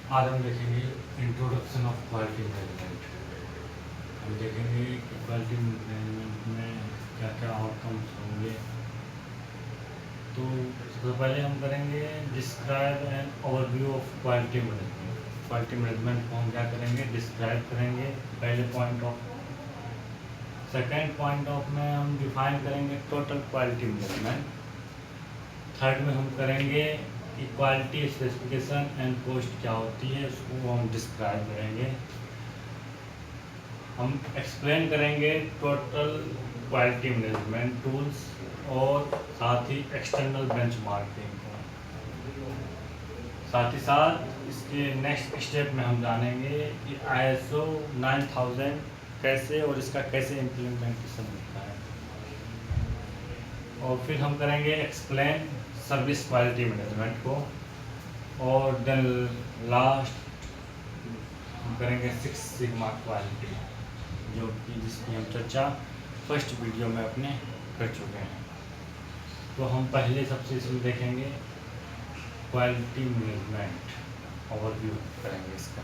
आज हम देखेंगे इंट्रोडक्शन ऑफ क्वालिटी मैनेजमेंट। हम देखेंगे कि क्वालिटी मैनेजमेंट में क्या क्या आउटकम्स होंगे। तो सबसे पहले हम करेंगे describe an overview of quality management. Quality management को हम क्या करेंगे, डिस्क्राइब करेंगे पहले point of. Second point of में हम डिफाइन करेंगे टोटल क्वालिटी मैनेजमेंट। थर्ड में हम करेंगे कि क्वालिटी स्पेसिफिकेशन एंड कॉस्ट क्या होती है, उसको हम डिस्क्राइब करेंगे। हम एक्सप्लेन करेंगे टोटल क्वालिटी मैनेजमेंट टूल्स और साथ ही एक्सटर्नल बेंचमार्किंग को। साथ ही साथ इसके नेक्स्ट स्टेप में हम जानेंगे कि ISO 9000 कैसे और इसका कैसे इम्प्लीमेंटेशन होता है। और फिर हम करेंगे एक्सप्लेन सर्विस क्वालिटी मैनेजमेंट को। और देन लास्ट हम करेंगे 6 सिग्मा क्वालिटी, जो कि जिसकी हम चर्चा फर्स्ट वीडियो में अपने कर चुके हैं। तो हम पहले सबसे इसमें देखेंगे क्वालिटी मैनेजमेंट, ओवरव्यू करेंगे इसका।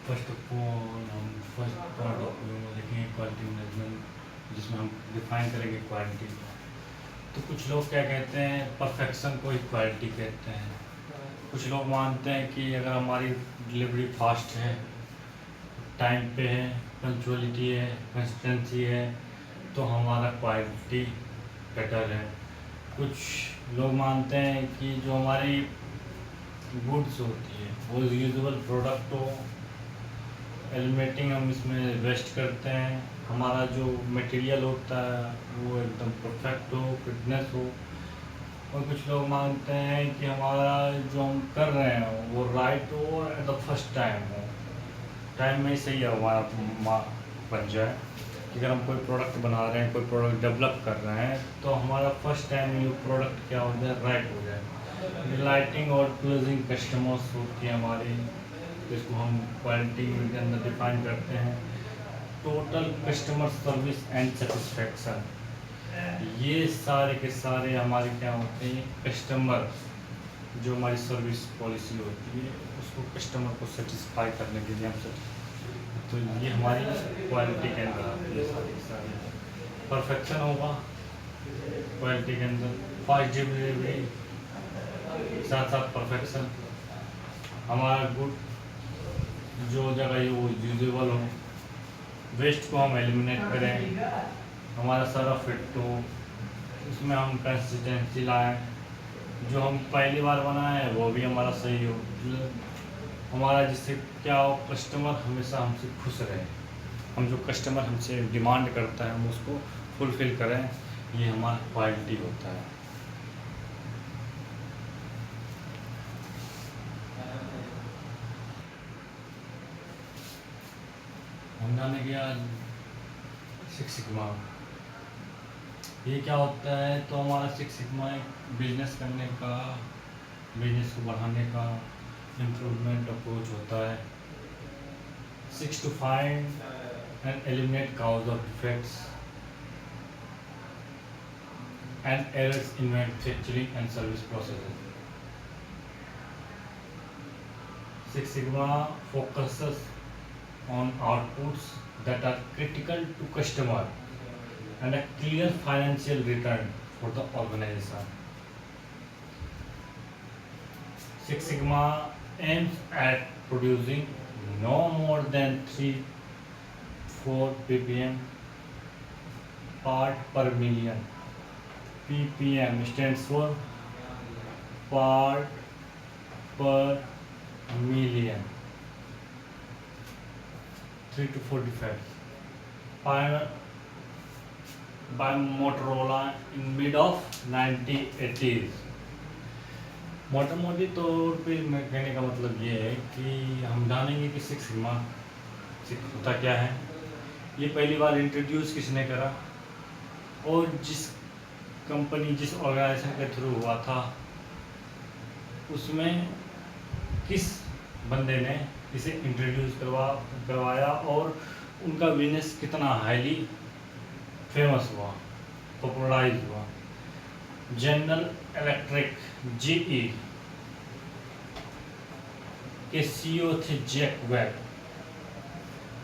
फर्स्ट ऑफ ऑल हम फर्स्ट पॉइंट ऑफ व्यू में देखेंगे क्वालिटी मैनेजमेंट, जिसमें हम डिफाइन करेंगे क्वालिटी को। तो कुछ लोग क्या कहते हैं, परफेक्शन को ही क्वालिटी कहते हैं। कुछ लोग मानते हैं कि अगर हमारी डिलीवरी फास्ट है, टाइम पे है, पंक्चुअलिटी है, कंसिस्टेंसी है, तो हमारा क्वालिटी बेटर है। कुछ लोग मानते हैं कि जो हमारी गुड्स होती है वो यूजुअल प्रोडक्ट हो, एलिमिनेटिंग हम इसमें वेस्ट करते हैं, हमारा जो मटेरियल होता है वो एकदम परफेक्ट हो, फिटनेस हो। और कुछ लोग मानते हैं कि हमारा जो हम कर रहे हैं वो राइट हो और एट द फर्स्ट टाइम हो, टाइम में ही सही है हमारा बन जाए। कि अगर हम कोई प्रोडक्ट बना रहे हैं, कोई प्रोडक्ट डेवलप कर रहे हैं, तो हमारा फर्स्ट टाइम ये प्रोडक्ट क्या हो जाए, राइट हो जाए। डिलाइटिंग और प्लीजिंग कस्टमर्स होती है हमारी, जिसको हम क्वालिटी के अंदर डिफाइन करते हैं। Total customer service and satisfaction, ये सारे के सारे हमारे क्या होते हैं, कस्टमर जो हमारी सर्विस पॉलिसी होती है उसको कस्टमर को सेटिस्फाई करने के लिए हम तो ये हमारी क्वालिटी के अंदर आती है। सारी परफेक्शन होगा क्वालिटी के अंदर, फास्ट डिलीवरी, साथ साथ परफेक्शन, हमारा गुड जो जगह ये वो यूजेबल हो, वेस्ट को हम एलिमिनेट करें, हमारा सारा फिट हो, उसमें हम कंसिस्टेंसी लाएं, जो हम पहली बार बनाए हैं वो भी हमारा सही हो, हमारा जिससे क्या हो, कस्टमर हमेशा हमसे खुश रहे। हम जो कस्टमर हमसे डिमांड करता है हम उसको फुलफ़िल करें, ये हमारा क्वालिटी होता है। हम जानेंगे आज 6 सिग्मा, ये क्या होता है। तो हमारा 6 सिग्मा एक बिजनेस करने का, बिजनेस को बढ़ाने का इम्प्रूवमेंट अप्रोच होता है। 6 to find and eliminate cause of defects and errors in manufacturing and service processes. 6 Sigma focuses on outputs that are critical to customer and a clear financial return for the organization. 6 Sigma aims at producing no more than 3-4 ppm part per million. ppm stands for part per million. 3 to 4 defects by Motorola in mid of 1980s. मोटा मोटी तौर पे मैं कहने का मतलब ये है कि हम जानेंगे कि 6 सिग्मा होता क्या है, ये पहली बार इंट्रोड्यूस किसने करा, और जिस कंपनी जिस ऑर्गेनाइजेशन के थ्रू हुआ था उसमें किस बंदे ने इसे इंट्रोड्यूस करवाया और उनका बिजनेस कितना हाईली फेमस हुआ। पॉपुलराइज हुआ। जनरल इलेक्ट्रिक जीई के सीईओ थे जैक वेल,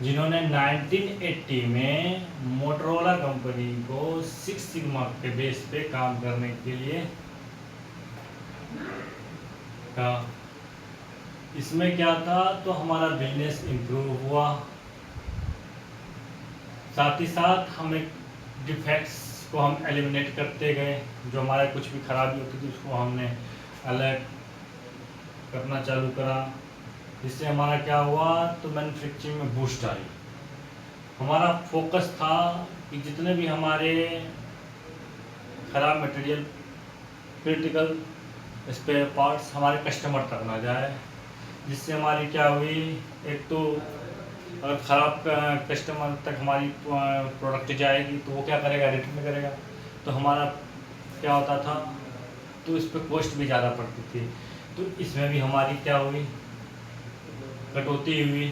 जिन्होंने 1980 में मोटरोला कंपनी को सिक्स सिग्मा के बेस पे काम करने के लिए कहा। इसमें क्या था, तो हमारा बिजनेस इम्प्रूव हुआ, साथ ही साथ हमें डिफेक्ट्स को हम एलिमिनेट करते गए। जो हमारे कुछ भी खराबी होती थी उसको हमने अलग करना चालू करा। इससे हमारा क्या हुआ, तो मैन्युफैक्चरिंग में बूस्ट आई। हमारा फोकस था कि जितने भी हमारे खराब मटेरियल, क्रिटिकल स्पेयर पार्ट्स हमारे कस्टमर तक ना जाए। जिससे हमारी क्या हुई, एक तो अगर ख़राब कस्टमर तक हमारी प्रोडक्ट जाएगी तो वो क्या करेगा, रिटर्न करेगा। तो हमारा क्या होता था, तो इस पर कॉस्ट भी ज़्यादा पड़ती थी। तो इसमें भी हमारी क्या हुई, कटौती हुई,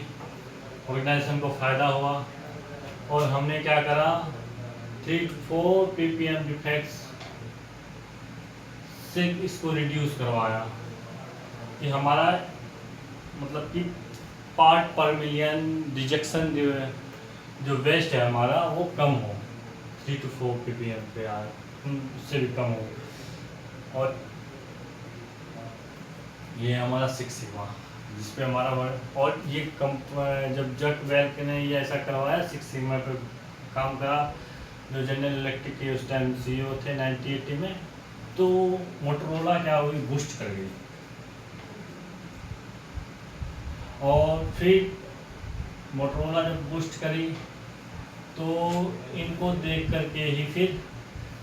ऑर्गेनाइजेशन को फ़ायदा हुआ। और हमने क्या करा, 3-4 ppm डिफेक्ट्स से इसको रिड्यूस करवाया कि हमारा मतलब कि पार्ट पर मिलियन रिजेक्शन जो वेस्ट है हमारा वो कम हो, 3 to 4 ppm पे आए, उससे भी कम हो। और ये हमारा सिक्स सिग्मा जिसपे हमारा और ये जब जैक वेल ने ये ऐसा करवाया, सिक्स सिग्मा पे काम करा, जो जनरल इलेक्ट्रिक के उस टाइम सीईओ थे 1980 में, तो मोटरोला क्या हुई, बूस्ट कर गई। और फिर मोटरोला जब बूस्ट करी तो इनको देख करके ही फिर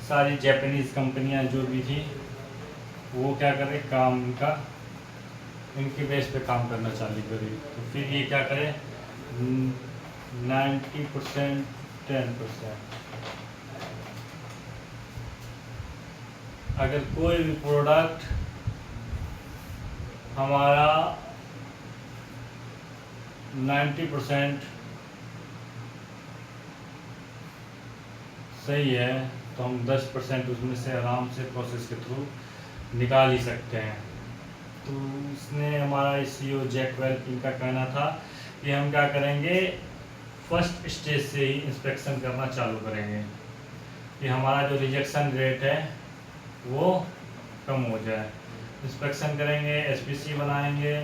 सारी जापानीज़ कंपनियां जो भी थी वो क्या करे, काम का इनके बेस पे काम करना चालू करी। तो फिर ये क्या करे, 90% 10%, अगर कोई भी प्रोडक्ट हमारा 90% सही है तो हम 10% उसमें से आराम से प्रोसेस के थ्रू निकाल ही सकते हैं। तो इसने हमारा सीईओ जैक वेल इनका कहना था कि हम क्या करेंगे, फर्स्ट स्टेज से ही इंस्पेक्शन करना चालू करेंगे कि हमारा जो रिजेक्शन रेट है वो कम हो जाए। इंस्पेक्शन करेंगे, एसपीसी बनाएंगे,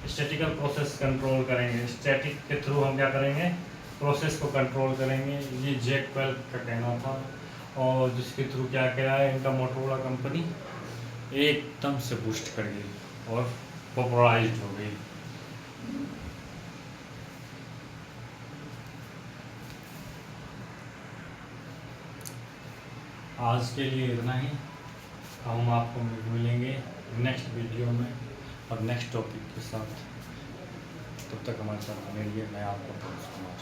स्टैटिकल प्रोसेस कंट्रोल करेंगे। स्टैटिक के थ्रू हम क्या करेंगे, प्रोसेस को कंट्रोल करेंगे। ये जैक वेल का कहना था, और जिसके थ्रू क्या किया है, इनका मोटरोला कंपनी एकदम से बूस्ट कर गई और पॉपुलराइज्ड हो गई। आज के लिए इतना ही। हम आपको मिलेंगे नेक्स्ट वीडियो में और नेक्स्ट टॉपिक के साथ। तब तक हमारे साथ बने रहिए। मैं आपका दोस्त कुमार।